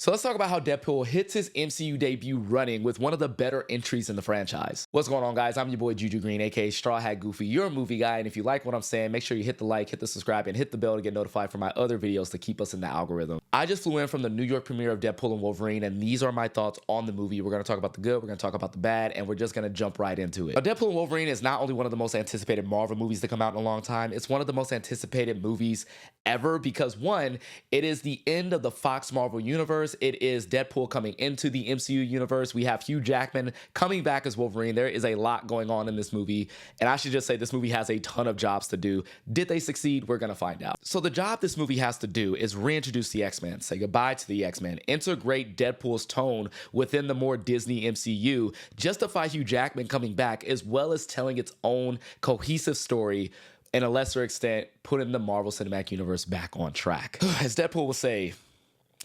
So let's talk about how Deadpool hits his MCU debut running with one of the better entries in the franchise. What's going on, guys? I'm your boy Juju Green, aka Straw Hat Goofy. You're a movie guy, and if you like what I'm saying, make sure you hit the like, hit the subscribe, and hit the bell to get notified for my other videos to keep us in the algorithm. I just flew in from the New York premiere of Deadpool and Wolverine, and these are my thoughts on the movie. We're going to talk about the good, we're going to talk about the bad, and we're just going to jump right into it. Now, Deadpool and Wolverine is not only one of the most anticipated Marvel movies to come out in a long time, it's one of the most anticipated movies ever because, one, it is the end of the Fox Marvel universe. It is Deadpool coming into the MCU universe. We have Hugh Jackman coming back as Wolverine. There is a lot going on in this movie, and I should just say this movie has a ton of jobs to do. Did they succeed? We're gonna find out. So the job this movie has to do is reintroduce the X-Men, say goodbye to the X-Men, integrate Deadpool's tone within the more Disney MCU, justify Hugh Jackman coming back, as well as telling its own cohesive story, in a lesser extent, putting the Marvel Cinematic Universe back on track. As Deadpool will say,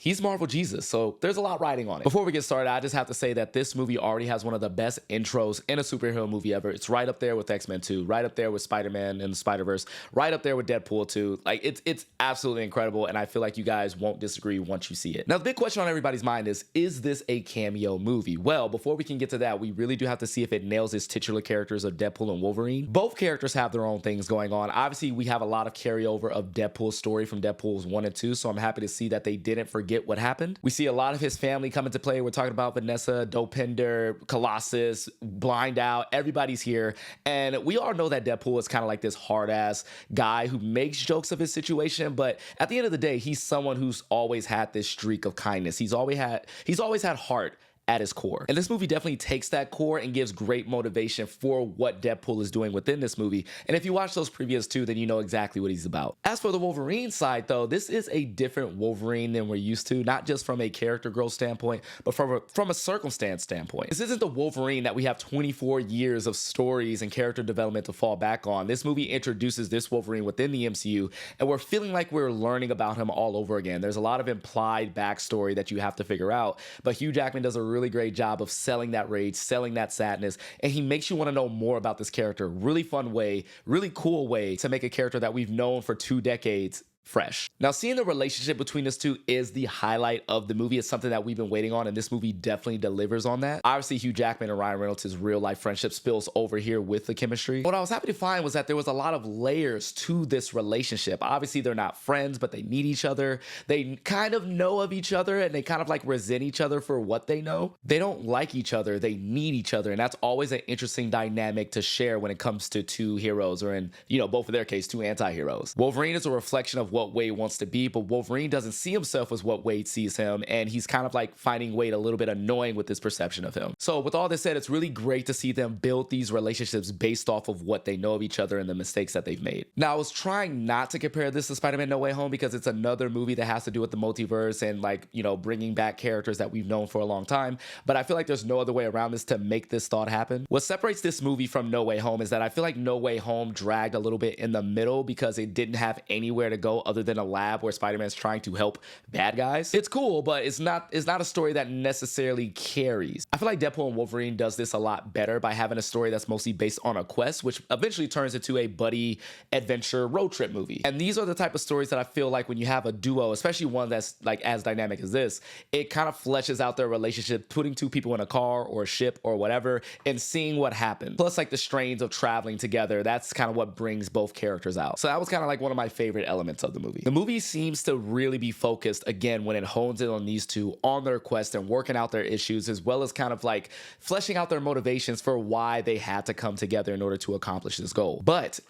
he's Marvel Jesus, so there's a lot riding on it. Before we get started, I just have to say that this movie already has one of the best intros in a superhero movie ever. It's right up there with X-Men 2, right up there with Spider-Man and the Spider-Verse, right up there with Deadpool 2. Like, it's absolutely incredible, and I feel like you guys won't disagree once you see it. Now, the big question on everybody's mind is this a cameo movie? Well, before we can get to that, we really do have to see if it nails its titular characters of Deadpool and Wolverine. Both characters have their own things going on. Obviously, we have a lot of carryover of Deadpool's story from Deadpool's 1 and 2, so I'm happy to see that they didn't forget what happened. We see a lot of his family come into play. We're talking about Vanessa, Dopinder, Colossus, Blind Out. Everybody's here. And we all know that Deadpool is kind of like this hard-ass guy who makes jokes of his situation, but at the end of the day, he's someone who's always had this streak of kindness. He's always had heart at his core. And this movie definitely takes that core and gives great motivation for what Deadpool is doing within this movie. And if you watch those previous two, then you know exactly what he's about. As for the Wolverine side, though, this is a different Wolverine than we're used to, not just from a character growth standpoint, but from a circumstance standpoint. This isn't the Wolverine that we have 24 years of stories and character development to fall back on. This movie introduces this Wolverine within the MCU, and we're feeling like we're learning about him all over again. There's a lot of implied backstory that you have to figure out, but Hugh Jackman does a really great job of selling that rage, selling that sadness, and he makes you want to know more about this character. Really fun way, really cool way to make a character that we've known for 2 decades fresh. Now, seeing the relationship between these two is the highlight of the movie. It's something that we've been waiting on, and this movie definitely delivers on that. Obviously, Hugh Jackman and Ryan Reynolds' real-life friendship spills over here with the chemistry. What I was happy to find was that there was a lot of layers to this relationship. Obviously, they're not friends, but they meet each other. They kind of know of each other, and they kind of like resent each other for what they know. They don't like each other. They need each other, and that's always an interesting dynamic to share when it comes to two heroes, or in, both of their case, two anti-heroes. Wolverine is a reflection of what Wade wants to be, but Wolverine doesn't see himself as what Wade sees him, and he's kind of like finding Wade a little bit annoying with his perception of him. So with all this said, it's really great to see them build these relationships based off of what they know of each other and the mistakes that they've made. Now, I was trying not to compare this to Spider-Man No Way Home because it's another movie that has to do with the multiverse and bringing back characters that we've known for a long time, but I feel like there's no other way around this to make this thought happen. What separates this movie from No Way Home is that I feel like No Way Home dragged a little bit in the middle because it didn't have anywhere to go other than a lab where Spider-Man's trying to help bad guys. It's cool, but it's not a story that necessarily carries. I feel like Deadpool and Wolverine does this a lot better by having a story that's mostly based on a quest, which eventually turns into a buddy adventure road trip movie. And these are the type of stories that I feel like when you have a duo, especially one that's like as dynamic as this, it kind of fleshes out their relationship, putting two people in a car or a ship or whatever and seeing what happens. Plus, like, the strains of traveling together, that's kind of what brings both characters out. So that was kind of like one of my favorite elements of the movie. The movie seems to really be focused, again, when it hones in on these two, on their quest and working out their issues, as well as kind of like fleshing out their motivations for why they had to come together in order to accomplish this goal. But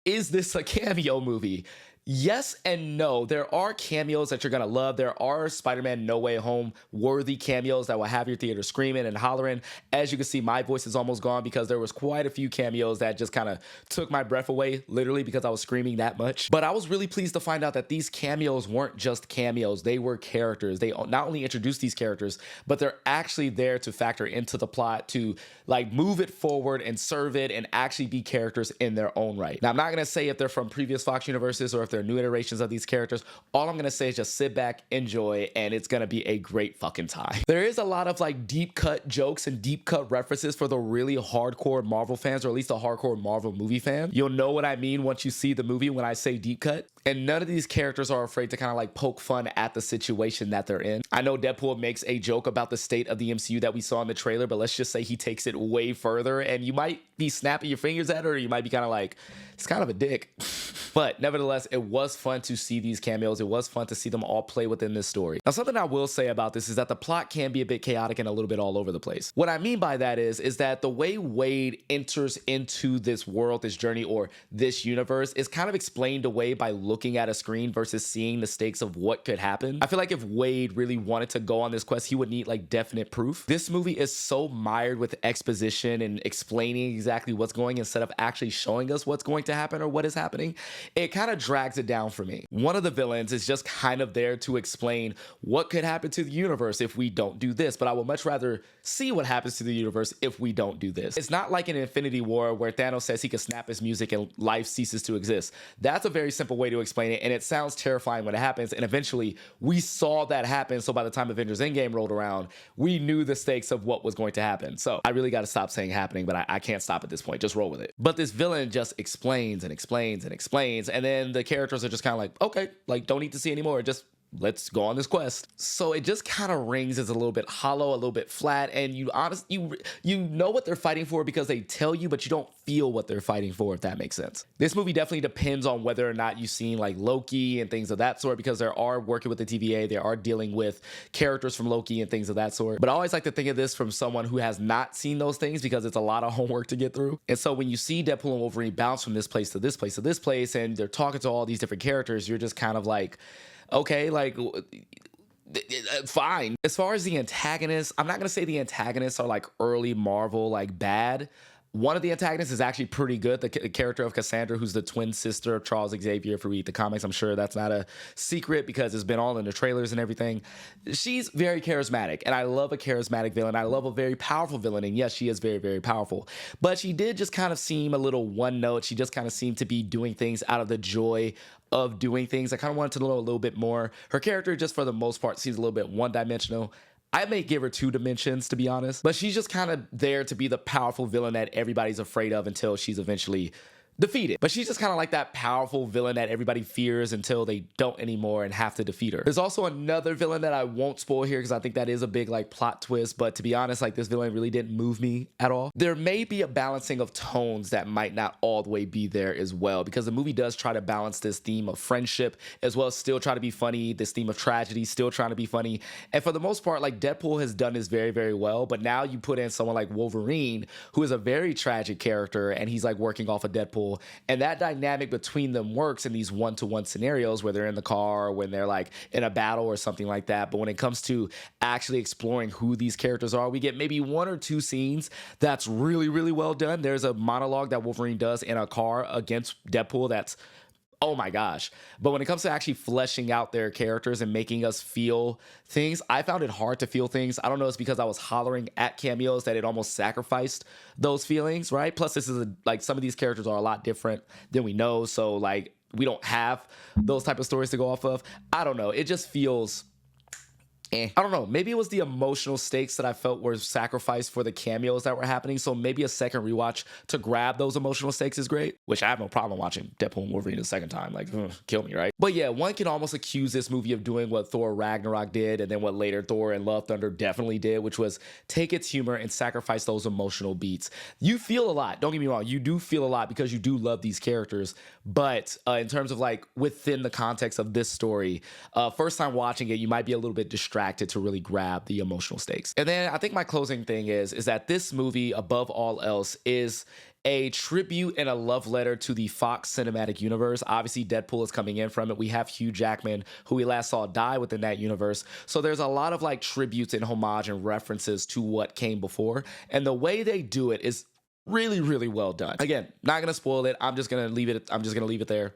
is this a cameo movie? Yes and no. There are cameos that you're going to love. There are Spider-Man No Way Home worthy cameos that will have your theater screaming and hollering. As you can see, my voice is almost gone because there was quite a few cameos that just kind of took my breath away, literally, because I was screaming that much. But I was really pleased to find out that these cameos weren't just cameos. They were characters. They not only introduced these characters, but they're actually there to factor into the plot, to like move it forward and serve it and actually be characters in their own right. Now, I'm not going to say if they're from previous Fox universes or if they're new iterations of these characters. All I'm gonna say is just sit back, enjoy, and it's gonna be a great fucking time. There is a lot of like deep cut jokes and deep cut references for the really hardcore Marvel fans, or at least a hardcore Marvel movie fan. You'll know what I mean once you see the movie when I say deep cut. And none of these characters are afraid to kind of like poke fun at the situation that they're in. I know Deadpool makes a joke about the state of the MCU that we saw in the trailer, but let's just say he takes it way further, and you might be snapping your fingers at it, or you might be kind of like, it's kind of a dick. But nevertheless, it was fun to see these cameos. It was fun to see them all play within this story. Now, something I will say about this is that the plot can be a bit chaotic and a little bit all over the place. What I mean by that is that the way Wade enters into this world, this journey, or this universe is kind of explained away by looking at a screen versus seeing the stakes of what could happen. I feel like if Wade really wanted to go on this quest, he would need like definite proof. This movie is so mired with exposition and explaining exactly what's going instead of actually showing us what's going to happen or what is happening. It kind of drags it down for me. One of the villains is just kind of there to explain what could happen to the universe if we don't do this, but I would much rather see what happens to the universe if we don't do this. It's not like in Infinity War where Thanos says he can snap his music and life ceases to exist. That's a very simple way to explain it, and it sounds terrifying when it happens, and eventually we saw that happen, so by the time Avengers Endgame rolled around, we knew the stakes of what was going to happen. So I really got to stop saying happening, but I can't stop at this point. Just roll with it. But this villain just explains and explains and explains, and then the characters are just kind of like, okay, like don't need to see anymore, just let's go on this quest. So it just kind of rings as a little bit hollow, a little bit flat, and you know what they're fighting for because they tell you, but you don't feel what they're fighting for, if that makes sense. This movie definitely depends on whether or not you've seen like Loki and things of that sort, because they are working with the TVA, they are dealing with characters from Loki and things of that sort. But I always like to think of this from someone who has not seen those things because it's a lot of homework to get through. And so when you see Deadpool and Wolverine bounce from this place to this place to this place, and they're talking to all these different characters, you're just kind of like, okay, like, fine. As far as the antagonists, I'm not going to say the antagonists are like early Marvel, like bad. One of the antagonists is actually pretty good. The character of Cassandra, who's the twin sister of Charles Xavier. If you read the comics, I'm sure that's not a secret because it's been all in the trailers and everything. She's very charismatic, and I love a charismatic villain. I love a very powerful villain, and yes, she is very, very powerful. But she did just kind of seem a little one note. She just kind of seemed to be doing things out of the joy of doing things. I kind of wanted to know a little bit more. Her character, just for the most part, seems a little bit one-dimensional. I may give her 2 dimensions, to be honest, but she's just kind of there to be the powerful villain that everybody's afraid of until she's eventually defeated. But she's just kind of like that powerful villain that everybody fears until they don't anymore and have to defeat her. There's also another villain that I won't spoil here because I think that is a big like plot twist, but to be honest, like this villain really didn't move me at all. There may be a balancing of tones that might not all the way be there as well, because the movie does try to balance this theme of friendship as well as still try to be funny, this theme of tragedy, still trying to be funny. And for the most part, like Deadpool has done this very, very well, but now you put in someone like Wolverine, who is a very tragic character, and he's like working off of Deadpool. And that dynamic between them works in these one-to-one scenarios where they're in the car, when they're like in a battle or something like that. But when it comes to actually exploring who these characters are, we get maybe 1 or 2 scenes that's really, really well done. There's a monologue that Wolverine does in a car against Deadpool that's, oh my gosh. But when it comes to actually fleshing out their characters and making us feel things, I found it hard to feel things. I don't know, it's because I was hollering at Cameos that it almost sacrificed those feelings, right? Plus, this is like some of these characters are a lot different than we know. So like we don't have those type of stories to go off of. I don't know. It just feels I don't know, maybe it was the emotional stakes that I felt were sacrificed for the cameos that were happening, so maybe a second rewatch to grab those emotional stakes is great, which I have no problem watching Deadpool and Wolverine a second time, like, kill me, right? But yeah, one can almost accuse this movie of doing what Thor Ragnarok did, and then what later Thor and Love Thunder definitely did, which was take its humor and sacrifice those emotional beats. You feel a lot, don't get me wrong, you do feel a lot because you do love these characters, but in terms of like within the context of this story, first time watching it, you might be a little bit distracted to really grab the emotional stakes. And then I think my closing thing is that this movie, above all else, is a tribute and a love letter to the Fox cinematic universe. Obviously, Deadpool is coming in from it. We have Hugh Jackman, who we last saw die within that universe. So there's a lot of like tributes and homage and references to what came before. And the way they do it is really, really well done. Again, not gonna spoil it. I'm just gonna leave it there.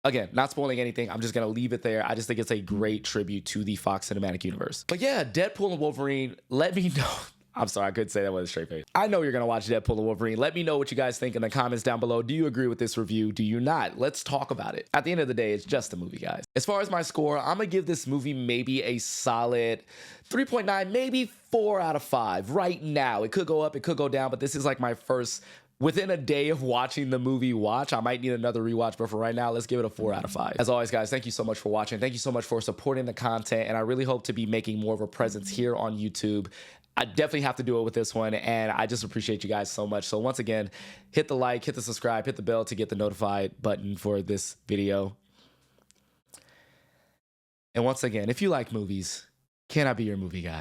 Again, not spoiling anything. I'm just going to leave it there. I just think it's a great tribute to the Fox cinematic universe. But yeah, Deadpool and Wolverine, let me know. I'm sorry, I couldn't say that with a straight face. I know you're going to watch Deadpool and Wolverine. Let me know what you guys think in the comments down below. Do you agree with this review? Do you not? Let's talk about it. At the end of the day, it's just a movie, guys. As far as my score, I'm going to give this movie maybe a solid 3.9, maybe 4 out of 5 right now. It could go up, it could go down, but this is like my first within a day of watching the movie Watch. I might need another rewatch, but for right now, let's give it a 4 out of 5. As always, guys, thank you so much for watching. Thank you so much for supporting the content, and I really hope to be making more of a presence here on YouTube. I definitely have to do it with this one, and I just appreciate you guys so much. So once again, hit the like, hit the subscribe, hit the bell to get the notified button for this video. And once again, if you like movies, can I be your movie guy?